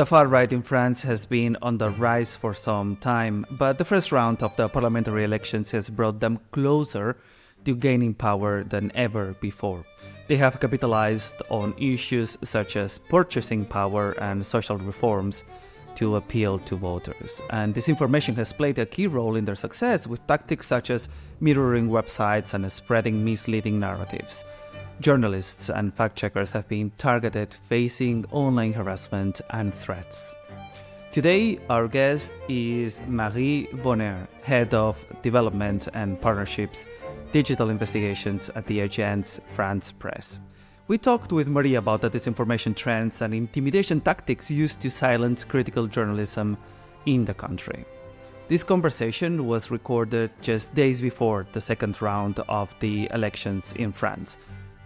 The far right in France has been on the rise for some time, but the first round of the parliamentary elections has brought them closer to gaining power than ever before. They have capitalized on issues such as purchasing power and social reforms to appeal to voters. And disinformation has played a key role in their success with tactics such as mirroring websites and spreading misleading narratives. Journalists and fact-checkers have been targeted, facing online harassment and threats. Today, our guest is Marie Bohner, Head of Development and Partnerships, Digital Investigations at the Agence France-Presse. We talked with Marie about the disinformation trends and intimidation tactics used to silence critical journalism in the country. This conversation was recorded just days before the second round of the elections in France,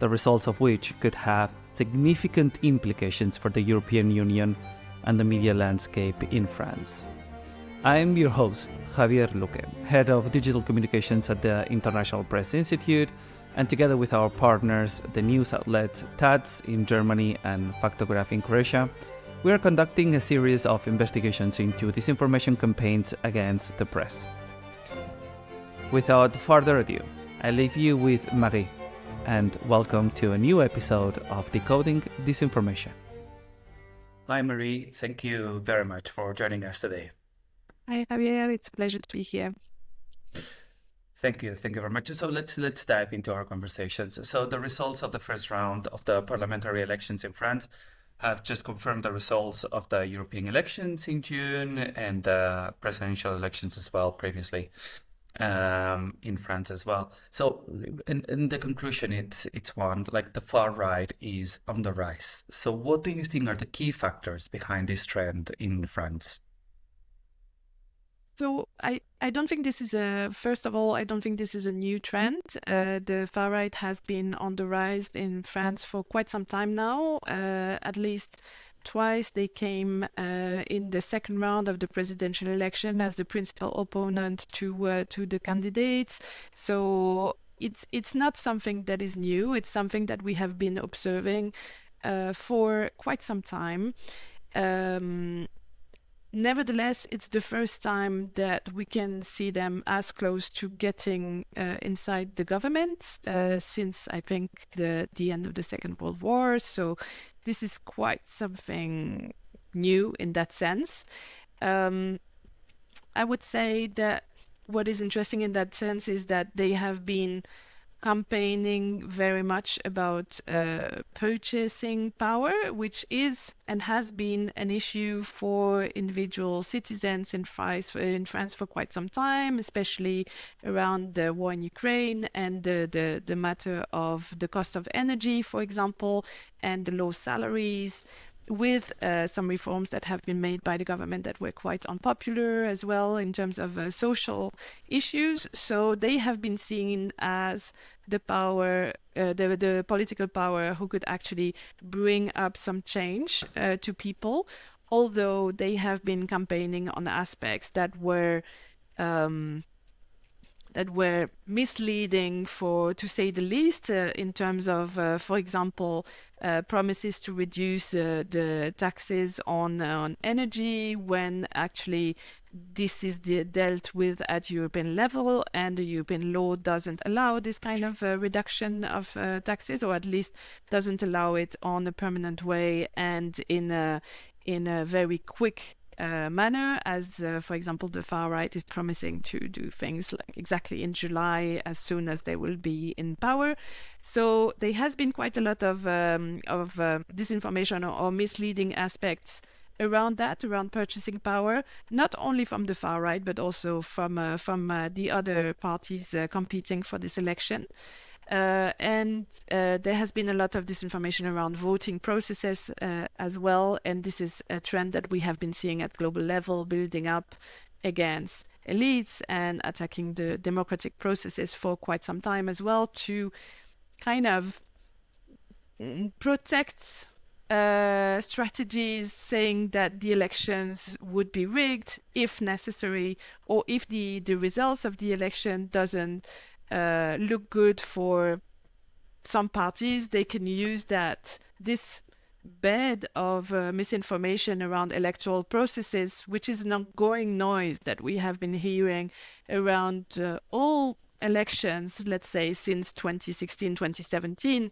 the results of which could have significant implications for the European Union and the media landscape in France. I'm your host, Javier Luque, Head of Digital Communications at the International Press Institute, and together with our partners, the news outlet TATS in Germany and Faktograf in Croatia, we are conducting a series of investigations into disinformation campaigns against the press. Without further ado, I leave you with Marie, and welcome to a new episode of Decoding Disinformation. Hi Marie, thank you very much for joining us today. Hi Javier, it's a pleasure to be here. Thank you very much. So let's dive into our conversations. So the results of the first round of the parliamentary elections in France have just confirmed the results of the European elections in June and the presidential elections as well previously in France as well. So in the conclusion, it's one, like the far right is on the rise. So what do you think are the key factors behind this trend in France? So I don't think this is first of all, I don't think this is a new trend. The far right has been on the rise in France for quite some time now. At least twice they came in the second round of the presidential election as the principal opponent to the candidates. So it's not something that is new. It's something that we have been observing for quite some time. Nevertheless, it's the first time that we can see them as close to getting inside the government since, I think, the end of the Second World War. So this is quite something new in that sense. I would say that what is interesting in that sense is that they have been campaigning very much about purchasing power, which is and has been an issue for individual citizens in France for quite some time, especially around the war in Ukraine and the matter of the cost of energy, for example, and the low salaries, with some reforms that have been made by the government that were quite unpopular as well in terms of social issues. So they have been seen as the power, the political power who could actually bring up some change to people, although they have been campaigning on aspects that were misleading, to say the least, in terms of, for example, promises to reduce the taxes on energy, when actually this is dealt with at European level, and the European law doesn't allow this kind of reduction of taxes, or at least doesn't allow it on a permanent way and in a very quick manner, as for example the far right is promising to do things like exactly in July as soon as they will be in power. So there has been quite a lot of disinformation or misleading aspects around purchasing power, not only from the far right but also from the other parties competing for this election. And there has been a lot of disinformation around voting processes as well, and this is a trend that we have been seeing at global level, building up against elites and attacking the democratic processes for quite some time as well, to kind of protect strategies saying that the elections would be rigged if necessary, or if the results of the election doesn't look good for some parties, they can use this bed of misinformation around electoral processes, which is an ongoing noise that we have been hearing around all elections, let's say since 2016, 2017,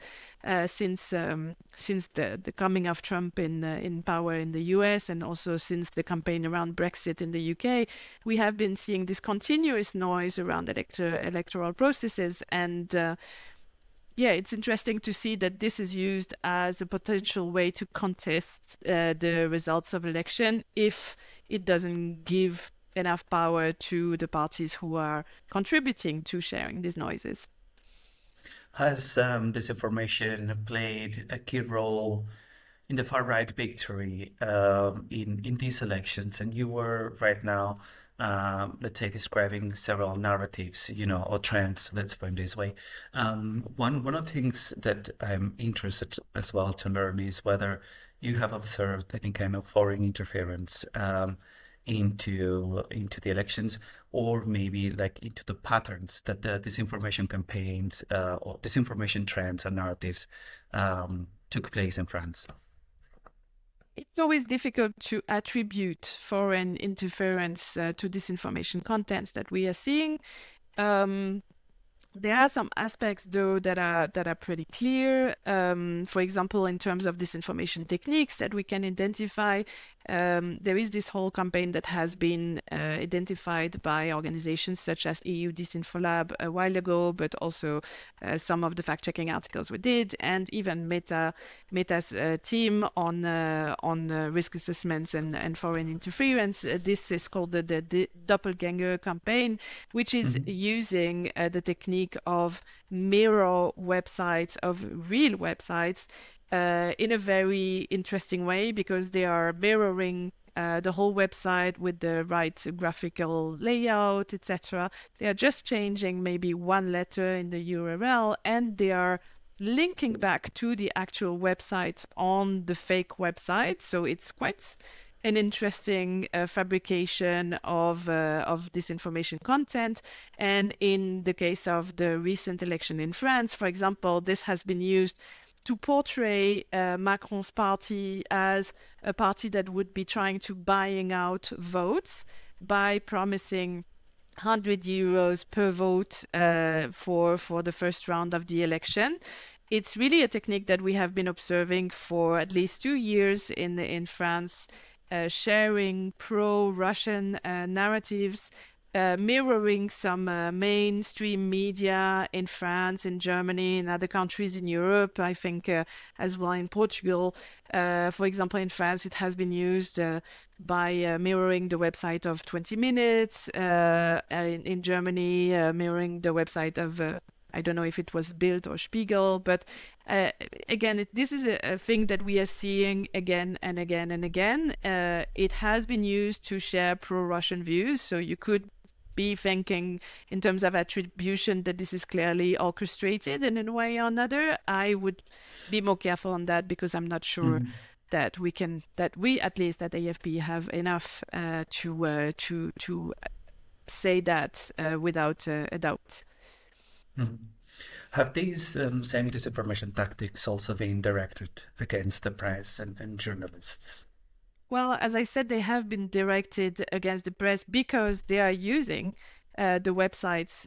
since the coming of Trump in power in the US, and also since the campaign around Brexit in the UK, we have been seeing this continuous noise around electoral processes. And yeah, it's interesting to see that this is used as a potential way to contest the results of election if it doesn't give enough power to the parties who are contributing to sharing these noises. Has disinformation played a key role in the far right victory in these elections? And you were right now, let's say, describing several narratives, or trends. Let's put it this way. One of the things that I'm interested as well to learn is whether you have observed any kind of foreign interference into the elections, or maybe like into the patterns that the disinformation campaigns or disinformation trends and narratives took place in France. It's always difficult to attribute foreign interference to disinformation contents that we are seeing. There are some aspects, though, that are pretty clear. For example, in terms of disinformation techniques that we can identify, there is this whole campaign that has been identified by organizations such as EU Disinfo Lab a while ago, but also some of the fact-checking articles we did, and even Meta's team on risk assessments and foreign interference. This is called the Doppelganger campaign, which is using the technique of mirror websites, of real websites, in a very interesting way, because they are mirroring the whole website with the right graphical layout, etc. They are just changing maybe one letter in the URL, and they are linking back to the actual website on the fake website. So it's quite an interesting fabrication of disinformation content. And in the case of the recent election in France, for example, this has been used to portray Macron's party as a party that would be trying to buying out votes by promising €100 per vote for the first round of the election. It's really a technique that we have been observing for at least 2 years in France, sharing pro-Russian narratives, mirroring some mainstream media in France, in Germany, in other countries in Europe, I think as well in Portugal. For example, in France, it has been used by mirroring the website of 20 Minutes, in Germany, mirroring the website of I don't know if it was Bild or Spiegel, but again, this is a thing that we are seeing again and again and again. It has been used to share pro-Russian views, so you could be thinking in terms of attribution that this is clearly orchestrated in a way or another. I would be more careful on that, because I'm not sure that we at least at AFP have enough to say that without a doubt. Have these same disinformation tactics also been directed against the press and journalists? Well, as I said, they have been directed against the press because they are using the websites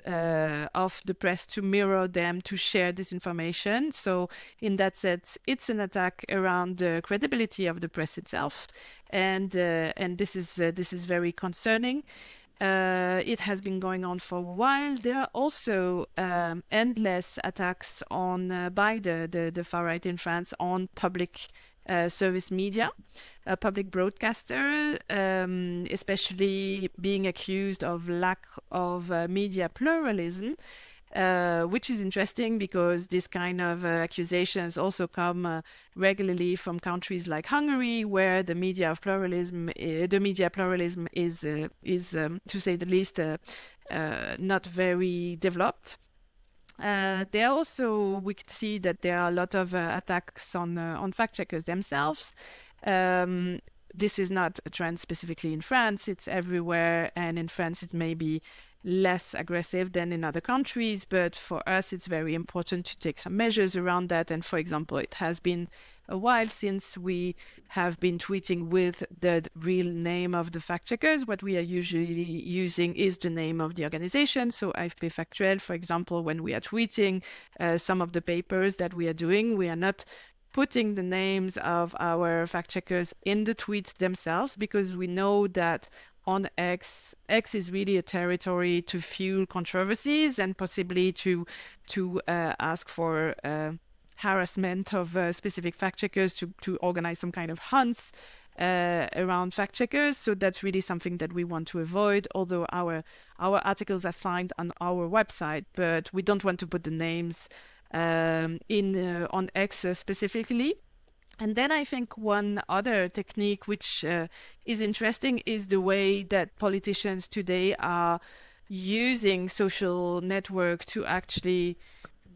of the press to mirror them, to share disinformation. So in that sense, it's an attack around the credibility of the press itself. And this is very concerning. It has been going on for a while. There are also endless attacks on by the far right in France on public service media, public broadcaster, especially being accused of lack of media pluralism, which is interesting because this kind of accusations also come regularly from countries like Hungary, where the media pluralism is, to say the least, not very developed. There also, we could see that there are a lot of attacks on fact checkers themselves. This is not a trend specifically in France, it's everywhere, and in France it may be less aggressive than in other countries, but for us it's very important to take some measures around that. And for example, it has been a while since we have been tweeting with the real name of the fact checkers. What we are usually using is the name of the organization. So AFP Factuel, for example, when we are tweeting some of the papers that we are doing, we are not putting the names of our fact checkers in the tweets themselves, because we know that on X is really a territory to fuel controversies and possibly to ask for harassment of specific fact checkers, to organize some kind of hunts around fact checkers. So that's really something that we want to avoid, although our articles are signed on our website, but we don't want to put the names on X specifically. And then I think one other technique which is interesting is the way that politicians today are using social network to actually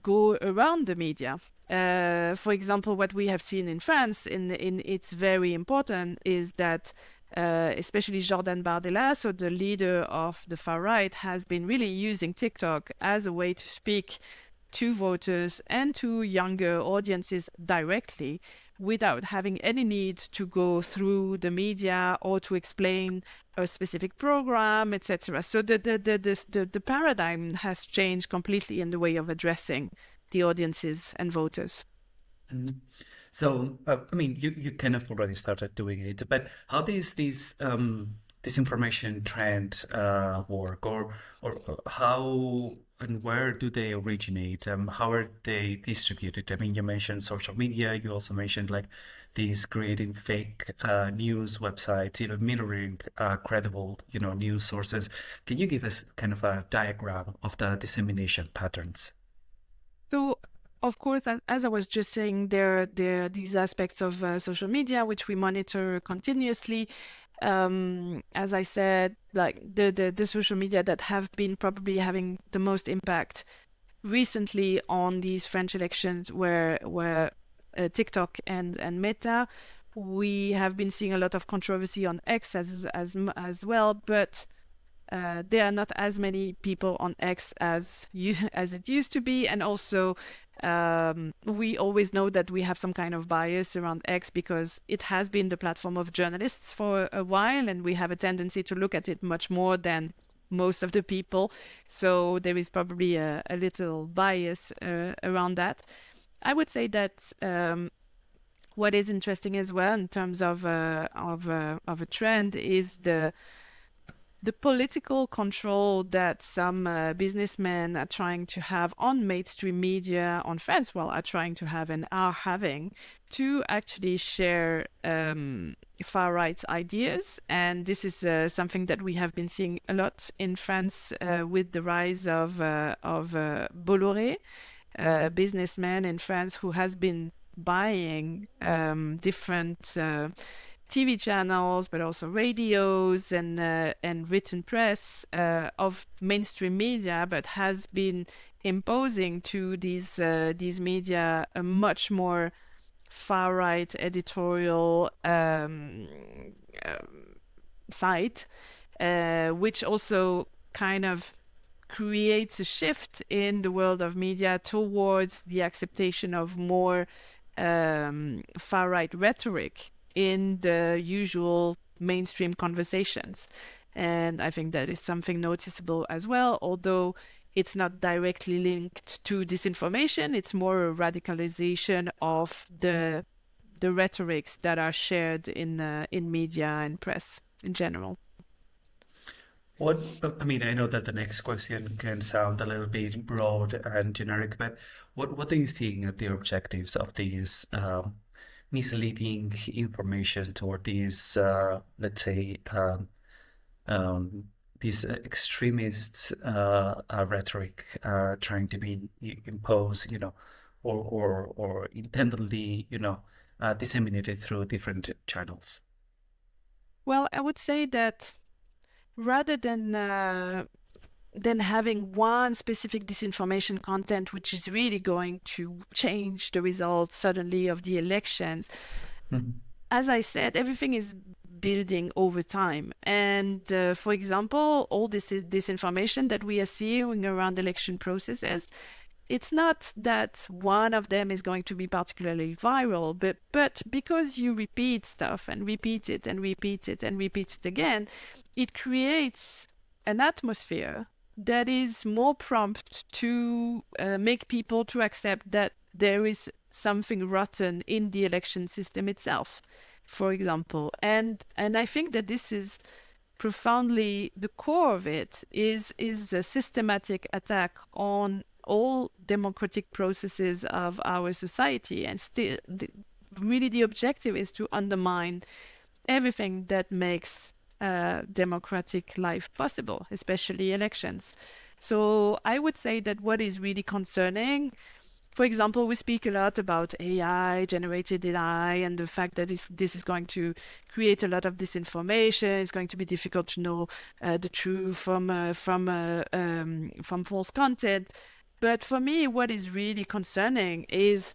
go around the media. For example, what we have seen in France, in it's very important, is that especially Jordan Bardella, so the leader of the far right, has been really using TikTok as a way to speak to voters and to younger audiences directly, without having any need to go through the media or to explain a specific program, etc. So the paradigm has changed completely in the way of addressing the audiences and voters. Mhm. So, I mean, you kind of already started doing it, but how does this disinformation trend work, or how and where do they originate? How are they distributed? I mean, you mentioned social media. You also mentioned like these creating fake news websites, mirroring credible, news sources. Can you give us kind of a diagram of the dissemination patterns? So, of course, as I was just saying, there are these aspects of social media which we monitor continuously. As I said, like the social media that have been probably having the most impact recently on these French elections were TikTok and Meta. We have been seeing a lot of controversy on X as well, but there are not as many people on X as it used to be, and also we always know that we have some kind of bias around X because it has been the platform of journalists for a while, and we have a tendency to look at it much more than most of the people. So there is probably a little bias around that. I would say that what is interesting as well in terms of a trend is the political control that some businessmen are trying to have on mainstream media, on France, are trying to have and are having, to actually share far right ideas. And this is something that we have been seeing a lot in France with the rise of Bolloré, a businessman in France who has been buying different TV channels, but also radios and written press of mainstream media, but has been imposing to these media a much more far right editorial site, which also kind of creates a shift in the world of media towards the acceptation of more far right rhetoric in the usual mainstream conversations. And I think that is something noticeable as well, although it's not directly linked to disinformation. It's more a radicalization of the rhetorics that are shared in media and press in general. I mean, I know that the next question can sound a little bit broad and generic, but what do you think are the objectives of these misleading information toward these, let's say, these extremist rhetoric trying to be imposed, or intendedly, disseminated through different channels? Well, I would say that rather than having one specific disinformation content which is really going to change the results suddenly of the elections, Mhm. as I said, everything is building over time. And for example, all this disinformation that we are seeing around election processes, it's not that one of them is going to be particularly viral, but because you repeat stuff and repeat it and repeat it and repeat it again, it creates an atmosphere that is more prompt to make people to accept that there is something rotten in the election system itself, for example. And I think that this is profoundly the core of it is a systematic attack on all democratic processes of our society, and still really the objective is to undermine everything that makes democratic life possible, especially elections. So I would say that what is really concerning, for example, we speak a lot about AI, generated AI, and the fact that this is going to create a lot of disinformation. It's going to be difficult to know the truth from false content. But for me, what is really concerning is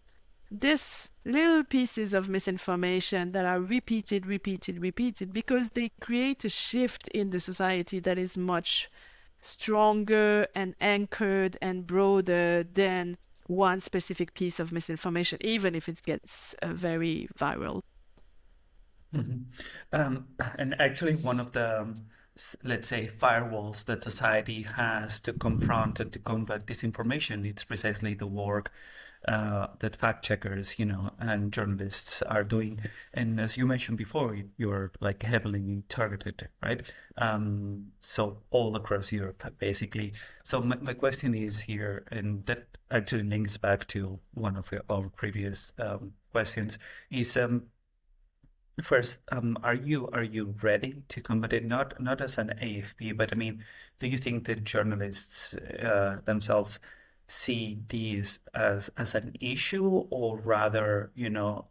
this little pieces of misinformation that are repeated, because they create a shift in the society that is much stronger and anchored and broader than one specific piece of misinformation, even if it gets very viral. Mhm. And actually, one of the, let's say, firewalls that society has to confront and to combat disinformation, it's precisely the work that fact checkers, and journalists are doing. And as you mentioned before, you're like heavily targeted, right? So all across Europe, basically. So my question is here, and that actually links back to one of our previous questions, is first, are you ready to combat it? Not as an AFP, but I mean, do you think that journalists themselves see these as an issue, or rather,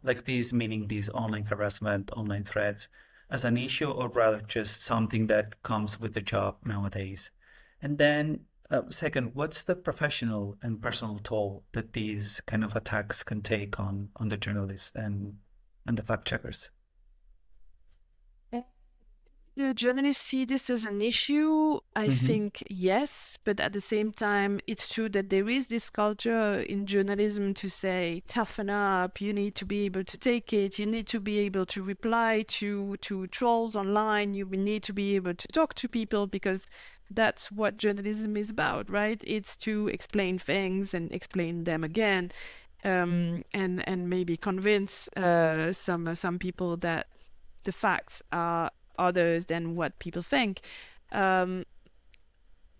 like these, meaning these online harassment, online threats, as an issue, or rather just something that comes with the job nowadays? And then, second, what's the professional and personal toll that these kind of attacks can take on the journalists and the fact checkers? Do journalists see this as an issue? I Mm-hmm. think yes, but at the same time, it's true that there is this culture in journalism to say, toughen up, you need to be able to take it, you need to be able to reply to trolls online, you need to be able to talk to people, because that's what journalism is about, right? It's to explain things and explain them again, and maybe convince some people that the facts are others than what people think. Um,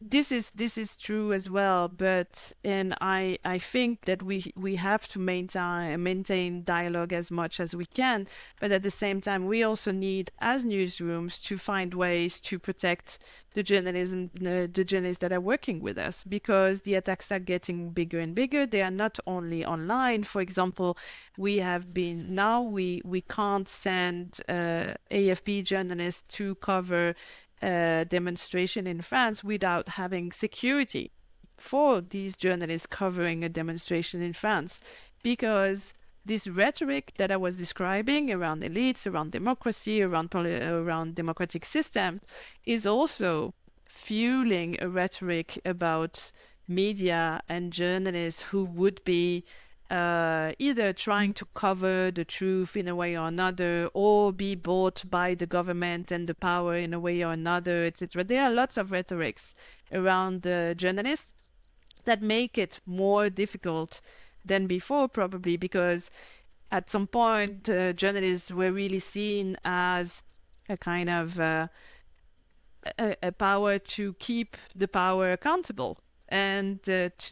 this is true as well, but and I think that we have to maintain dialogue as much as we can, but at the same time we also need, as newsrooms, to find ways to protect the journalists that are working with us, because the attacks are getting bigger and bigger. They are not only online. For example, we can't send AFP journalists to cover demonstration in France without having security for these journalists covering a demonstration in France, because this rhetoric that I was describing around elites, around democracy, around democratic system, is also fueling a rhetoric about media and journalists who would be either trying to cover the truth in a way or another, or be bought by the government and the power in a way or another, etc. There are lots of rhetorics around journalists that make it more difficult than before, probably because at some point journalists were really seen as a kind of a power to keep the power accountable. And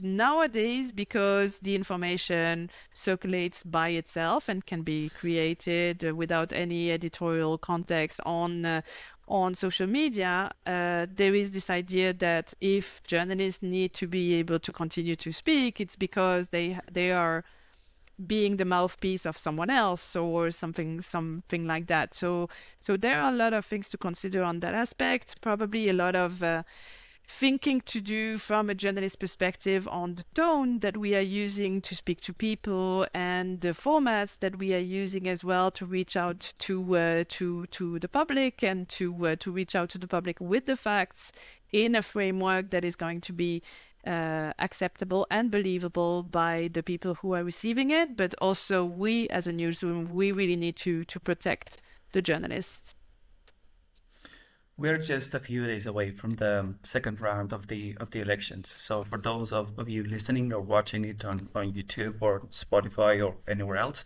nowadays, because the information circulates by itself and can be created without any editorial context on social media, there is this idea that if journalists need to be able to continue to speak, it's because they are being the mouthpiece of someone else or something like that. So there are a lot of things to consider on that aspect. Probably a lot of thinking to do from a journalist perspective on the tone that we are using to speak to people and the formats that we are using as well to reach out to the public and to reach out to the public with the facts in a framework that is going to be acceptable and believable by the people who are receiving it. But also we as a newsroom, we really need to protect the journalists. We're just a few days away from the second round of the elections. So for those of you listening or watching it on YouTube or Spotify or anywhere else,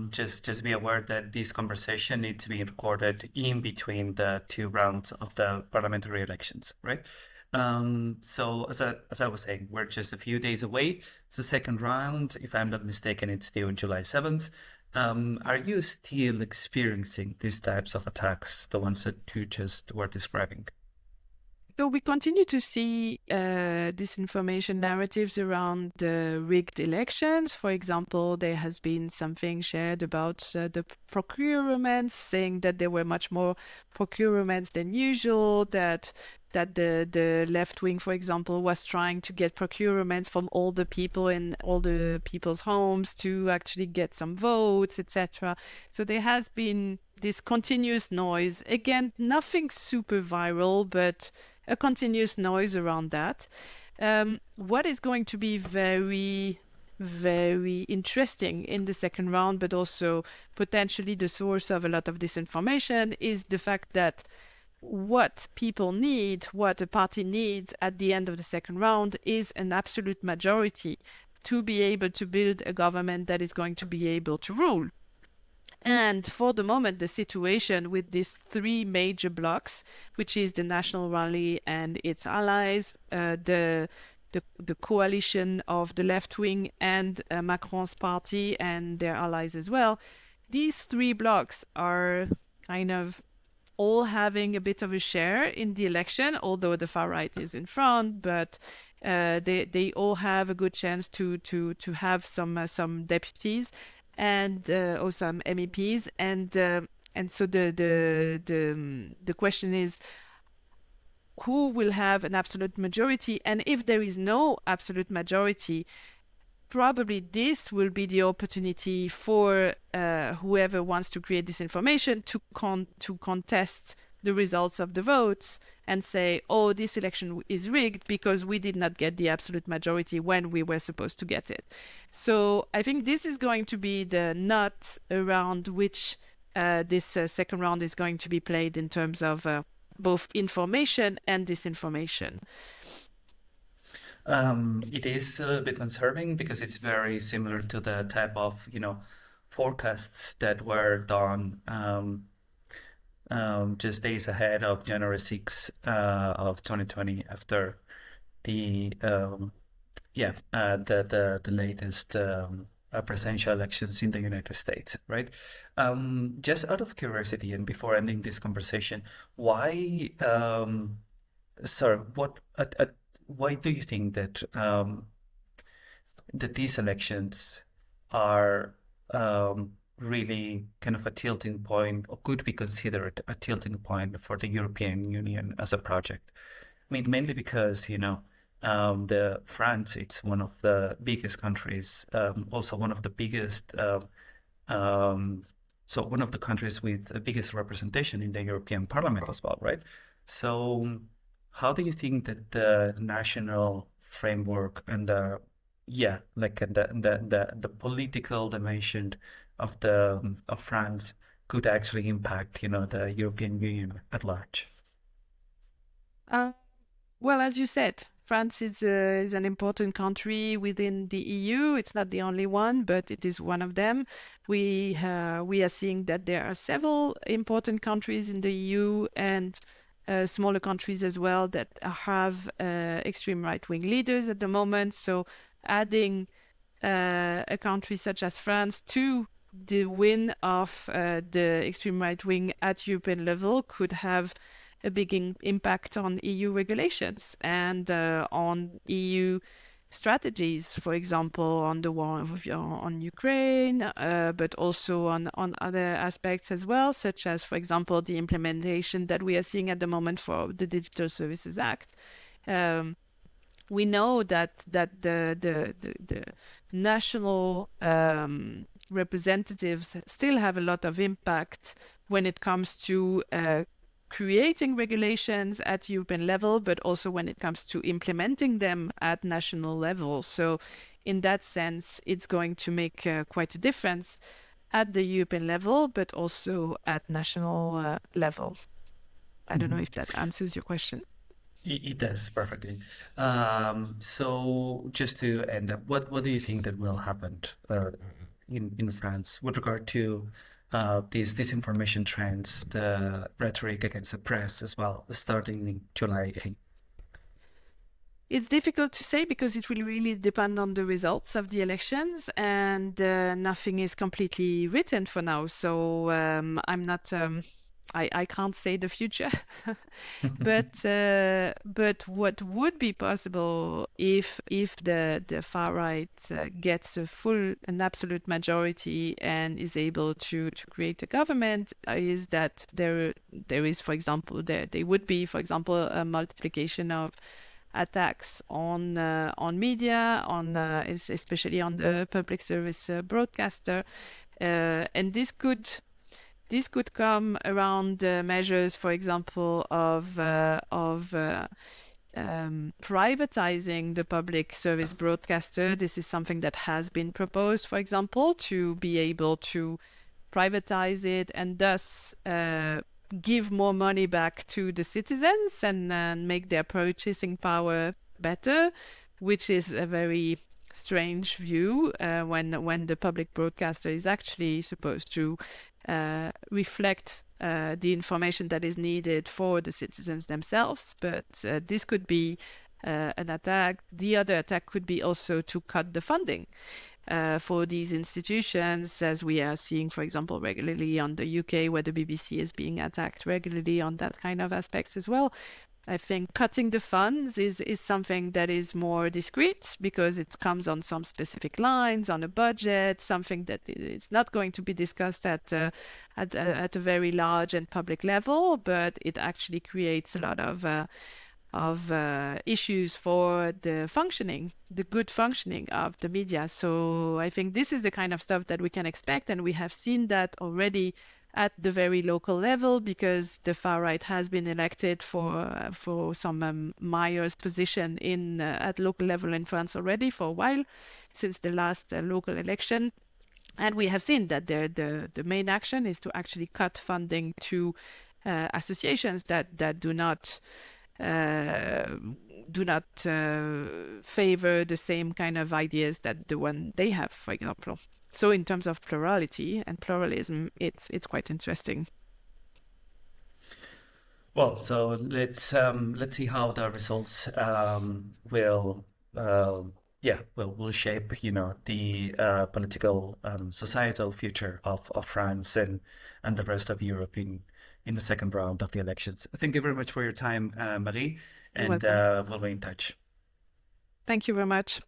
just be aware that this conversation needs to be recorded in between the two rounds of the parliamentary elections, right? So as I was saying, we're just a few days away. The second round, if I'm not mistaken, it's due on July 7th. Are you still experiencing these types of attacks, the ones that you just were describing? So we continue to see disinformation narratives around the rigged elections. For example, there has been something shared about the procurements, saying that there were much more procurements than usual, that the left wing, for example, was trying to get procurements from all the people in all the people's homes to actually get some votes, etc. So there has been this continuous noise. Again, nothing super viral, but a continuous noise around that. What is going to be very, very interesting in the second round, but also potentially the source of a lot of disinformation, is the fact that what people need, what a party needs at the end of the second round is an absolute majority to be able to build a government that is going to be able to rule. And for the moment, the situation with these three major blocs, which is the National Rally and its allies, the coalition of the left wing and Macron's party and their allies as well, these three blocs are kind of all having a bit of a share in the election, although the far right is in front, but they all have a good chance to have some deputies and or some MEPs, and so the question is, who will have an absolute majority? And if there is no absolute majority, probably this will be the opportunity for whoever wants to create disinformation to contest the results of the votes and say, oh, this election is rigged because we did not get the absolute majority when we were supposed to get it. So I think this is going to be the nut around which this second round is going to be played in terms of both information and disinformation. It is a little bit concerning because it's very similar to the type of, forecasts that were done just days ahead of January 6th of 2020 after the latest presidential elections in the United States, right? Just out of curiosity, and before ending this conversation, why, why do you think that that these elections are really kind of a tilting point, or could be considered a tilting point for the European Union as a project? I mean, mainly because, the France, it's one of the biggest countries, also one of the biggest, so one of the countries with the biggest representation in the European Parliament as well, right? So how do you think that the national framework and the political dimension of France could actually impact, the European Union at large? Well, as you said, France is an important country within the EU. It's not the only one, but it is one of them. We are seeing that there are several important countries in the EU and smaller countries as well that have extreme right-wing leaders at the moment. So adding a country such as France to the win of the extreme right-wing at European level could have a big impact on EU regulations and on EU strategies, for example, on the war on Ukraine, but also on other aspects as well, such as, for example, the implementation that we are seeing at the moment for the Digital Services Act. We know that the national representatives still have a lot of impact when it comes to creating regulations at European level, but also when it comes to implementing them at national level. So in that sense, it's going to make quite a difference at the European level, but also at national level. I don't know if that answers your question. It does perfectly. So just to end up, what do you think that will happen in France with regard to these disinformation trends, the rhetoric against the press as well, starting in July 8th? It's difficult to say because it will really depend on the results of the elections, and nothing is completely written for now. So I'm not. I can't say the future, but what would be possible if the far right gets an absolute majority and is able to create a government is that there is, for example, there would be, for example, a multiplication of attacks on media, especially on the public service broadcaster, and this could come around measures, for example, of privatizing the public service broadcaster. This is something that has been proposed, for example, to be able to privatize it and thus give more money back to the citizens and make their purchasing power better, which is a very strange view when the public broadcaster is actually supposed to reflect the information that is needed for the citizens themselves. But this could be an attack. The other attack could be also to cut the funding for these institutions, as we are seeing, for example, regularly on the UK, where the BBC is being attacked regularly on that kind of aspects as well. I think cutting the funds is something that is more discreet because it comes on some specific lines on a budget, something that is not going to be discussed at a very large and public level, but it actually creates a lot of issues for the good functioning of the media. So I think this is the kind of stuff that we can expect, and we have seen that already at the very local level because the far right has been elected for some mayor's position at local level in France already for a while, since the last local election. And we have seen that the main action is to actually cut funding to associations that do not favor the same kind of ideas that the one they have, for example. So in terms of plurality and pluralism, it's quite interesting. Well, so let's see how the results will will shape, you know, the political societal future of France and the rest of Europe in the second round of the elections. Thank you very much for your time, Marie, and we'll be in touch. Thank you very much.